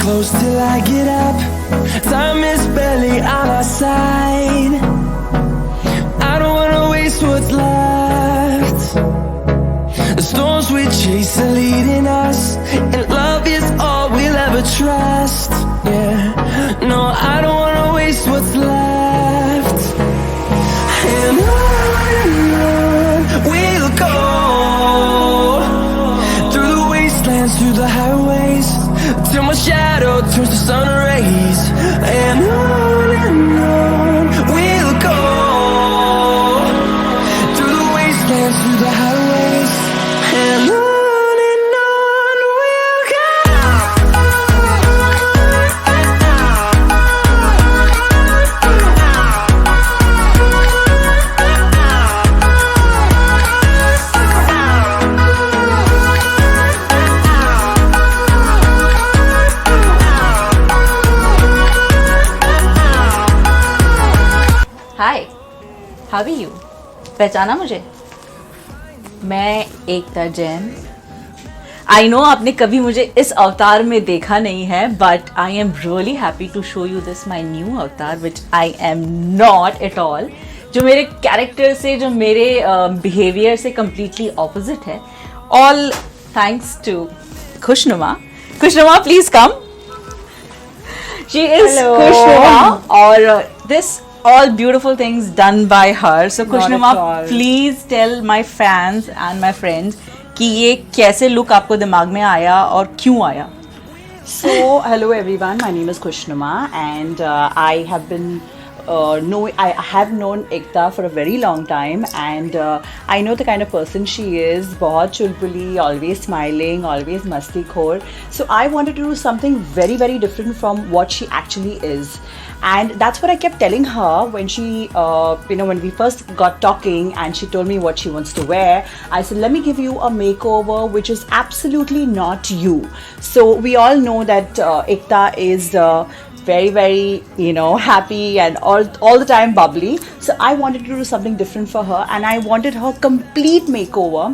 close till I get up. Time is barely on our side. I don't wanna waste what's left. The storms we chase are leading us, and love is all we'll ever trust. Yeah, no, I don't wanna waste what's left. And on we'll go, through the wastelands, through the highways, till my shadow turns to sun rays. And on we'll go, through the wastelands, through the highways, and on we'll go. Hi, how are you? पहचाना मुझे? मैं एकता Jain. I know आपने कभी मुझे इस अवतार में देखा नहीं है, but I am really happy to show you this my new avatar which I am not at all, जो मेरे कैरेक्टर से, जो मेरे बिहेवियर से कम्प्लीटली ऑपोजिट है। All thanks to Khushnuma. Khushnuma, please come. She is Khushnuma, और this all beautiful things done by her. So Kushnuma, please tell my fans and my friends कि ये कैसे look आपको दिमाग में आया और क्यों आया? So hello everyone, my name is Kushnuma, and I have known Ekta for a very long time, and I know the kind of person she is. बहुत चुलबुली, always smiling, always मस्ती खोर. So I wanted to do something very very different from what she actually is, and that's what I kept telling her when she when we first got talking and she told me what she wants to wear. I said, let me give you a makeover which is absolutely not you. So we all know that Ekta is very very happy and all the time bubbly. So I wanted to do something different for her, and I wanted her complete makeover.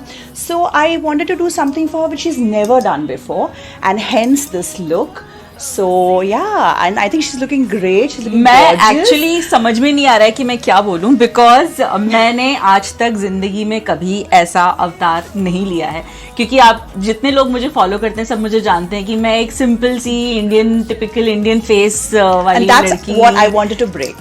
So I wanted to do something for her which she's never done before, and hence this look. So yeah, and I think she's looking great. She's looking मैं gorgeous. Actually समझ में नहीं आ रहा है कि मैं क्या बोलूं, बिकॉज मैंने आज तक जिंदगी में कभी ऐसा अवतार नहीं लिया है, क्योंकि आप जितने लोग मुझे फॉलो करते हैं सब मुझे जानते हैं कि मैं एक सिंपल सी इंडियन, टिपिकल इंडियन फेस वाली And that's लड़की। what I wanted to break.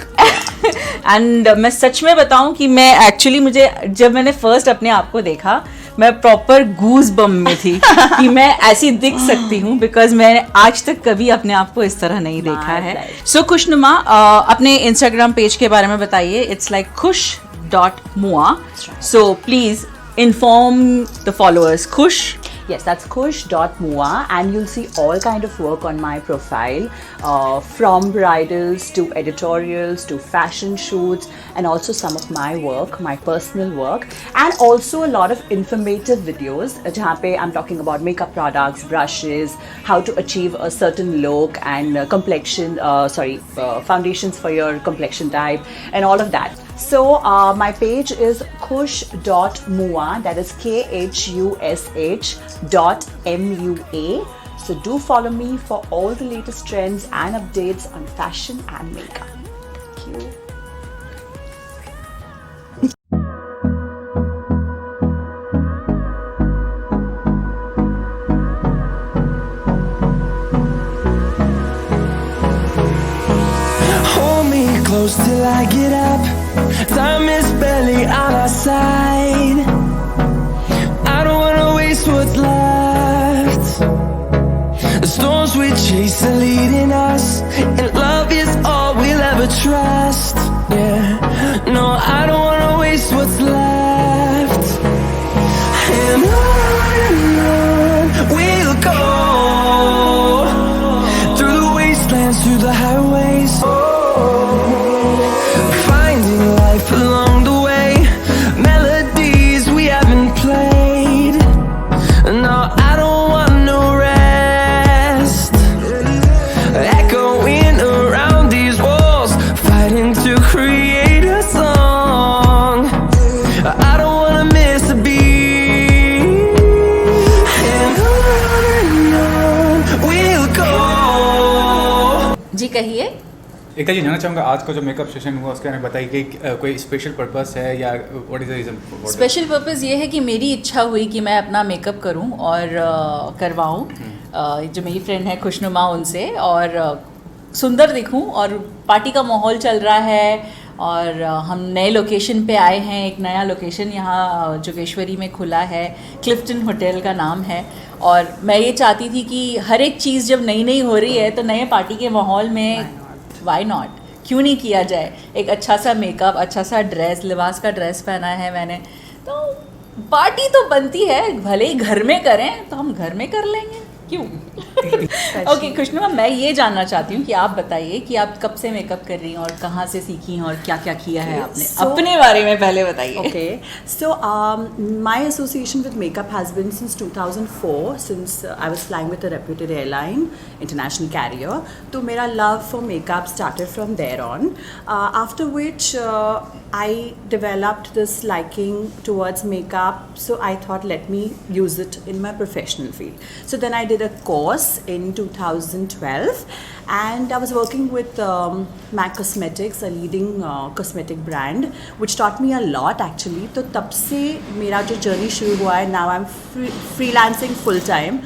And मैं सच में बताऊं कि मैं एक्चुअली, मुझे जब मैंने फर्स्ट अपने आप को देखा, मैं प्रॉपर गूज बम में थी कि मैं ऐसी दिख सकती हूँ, बिकॉज मैंने आज तक कभी अपने आप को इस तरह नहीं देखा है। सो खुशनुमा, अपने इंस्टाग्राम पेज के बारे में बताइए। It's like kush.mua. So please inform the followers. Kush. Yes, that's kush.mua, and you'll see all kind of work on my profile, from bridals to editorials to fashion shoots, and also some of my work, my personal work, and also a lot of informative videos jahan pe I'm talking about makeup products, brushes, how to achieve a certain look, and foundations for your complexion type, and all of that. So my page is kush.mua, that is KHUSH.MUA. So do follow me for all the latest trends and updates on fashion and makeup. Thank you. Hold me close till I get up. Time is barely on our side. I don't wanna waste what's left. The storms we chase are leading us, and love is all we'll ever trust. Yeah, no, I don't wanna waste what's left. And on we'll go, through the wastelands, through the highways, finding life along the way, melodies we haven't played. No, I don't want no rest, echoing around these walls, fighting to create a song. I don't wanna miss a beat. And on we'll go, कहिए। एकता जी, जानना चाहूँगा आज का जो makeup session हुआ उसके बारे में बताइए कि कोई स्पेशल पर्पस है या what is the reason? Special purpose ये है कि मेरी इच्छा हुई कि मैं अपना मेकअप करूं और करवाऊं जो मेरी फ्रेंड है खुशनुमा उनसे, और सुंदर दिखूं। और पार्टी का माहौल चल रहा है और हम नए लोकेशन पे आए हैं। एक नया लोकेशन यहाँ जोगेश्वरी में खुला है, क्लिफ्टन होटल का नाम है। और मैं ये चाहती थी कि हर एक चीज़ जब नई नई हो रही है तो नए पार्टी के माहौल में वाई नॉट, क्यों नहीं किया जाए। एक अच्छा सा मेकअप, अच्छा सा ड्रेस, लिबास का ड्रेस पहना है मैंने, तो पार्टी तो बनती है। भले ही घर में करें तो हम घर में कर लेंगे, क्यों। ओके खुशनुमा, मैं ये जानना चाहती हूँ कि आप बताइए कि आप कब से मेकअप कर रही हैं और कहाँ से सीखी हैं और क्या क्या किया है आपने। अपने बारे में पहले बताइए। Okay, so my association with makeup has been since 2004, since I was flying with a reputed airline, international carrier. तो मेरा love for makeup started from there on. After which I developed this liking towards makeup, so I thought let me use it in my professional field. So then I did a course in 2012 and I was working with MAC Cosmetics, a leading cosmetic brand, which taught me a lot actually. तो तब से मेरा जो journey शुरू हुआ है, now I'm freelancing full time.